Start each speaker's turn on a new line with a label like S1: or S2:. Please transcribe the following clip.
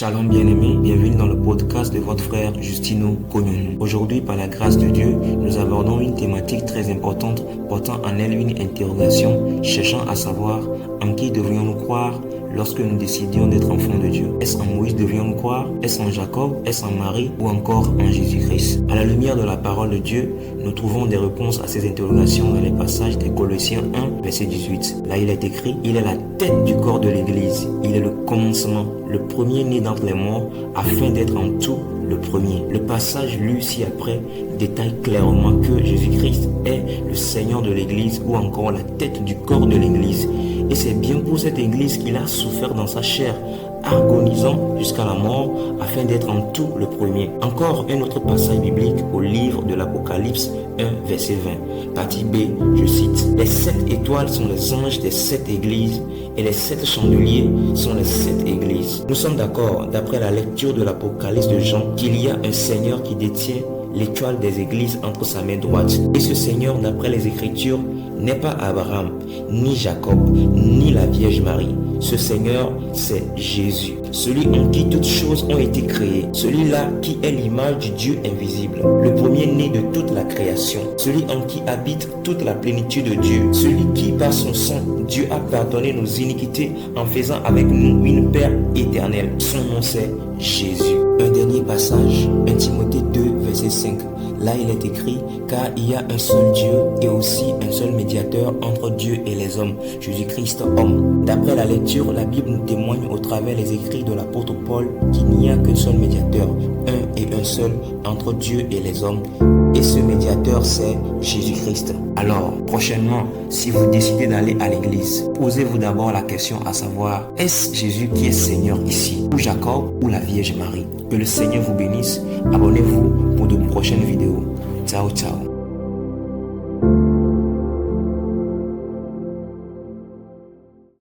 S1: Shalom bien-aimés, bienvenue dans le podcast de votre frère Justino Konyonu. Aujourd'hui, par la grâce de Dieu, nous abordons une thématique très importante portant en elle une interrogation, cherchant à savoir en qui devrions-nous croire lorsque nous décidions d'être enfants de Dieu. Est-ce en Moïse devrions-nous croire? Est-ce en Jacob? Est-ce en Marie? Ou encore en Jésus-Christ? À la lumière de la parole de Dieu, nous trouvons des réponses à ces interrogations dans les passages des Colossiens 1, verset 18. Là, il est écrit, il est la tête du corps de l'Église. Il est le commencement, le premier-né d'entre les morts, afin d'être en tout le premier. Le passage lu ci-après détaille clairement que Jésus-Christ est le Seigneur de l'Église ou encore la tête du corps de l'Église. Et c'est bien pour cette Église qu'il a souffert dans sa chair, agonisant jusqu'à la mort afin d'être en tout le premier. Encore un autre passage biblique au livre de l'Apocalypse 1, verset 20. Partie B, je cite. Les 7 étoiles sont les anges des 7 églises et les 7 chandeliers sont les 7 églises. Nous sommes d'accord, d'après la lecture de l'Apocalypse de Jean, qu'il y a un Seigneur qui détient l'étoile des églises entre sa main droite. Et ce Seigneur, d'après les Écritures, n'est pas Abraham, ni Jacob, ni la Vierge Marie. Ce Seigneur, c'est Jésus, celui en qui toutes choses ont été créées, celui-là qui est l'image du Dieu invisible, le premier-né de toute la création, celui en qui habite toute la plénitude de Dieu, celui qui, par son sang, Dieu a pardonné nos iniquités en faisant avec nous une paix éternelle. Son nom, c'est Jésus. Un dernier passage, 1 Timothée 2, verset 5. Là, il est écrit, car il y a un seul Dieu et aussi un seul médiateur entre Dieu et les hommes, Jésus-Christ homme. D'après la lecture, la Bible nous témoigne au travers des écrits de l'apôtre Paul qu'il n'y a qu'un seul médiateur, un et un seul, entre Dieu et les hommes. Et ce médiateur, c'est Jésus-Christ. Alors, prochainement, si vous décidez d'aller à l'église, posez-vous d'abord la question à savoir, est-ce Jésus qui est Seigneur ici, ou Jacob, ou la Vierge Marie? Que le Seigneur vous bénisse. Abonnez-vous pour de prochaines vidéos. Ciao, ciao.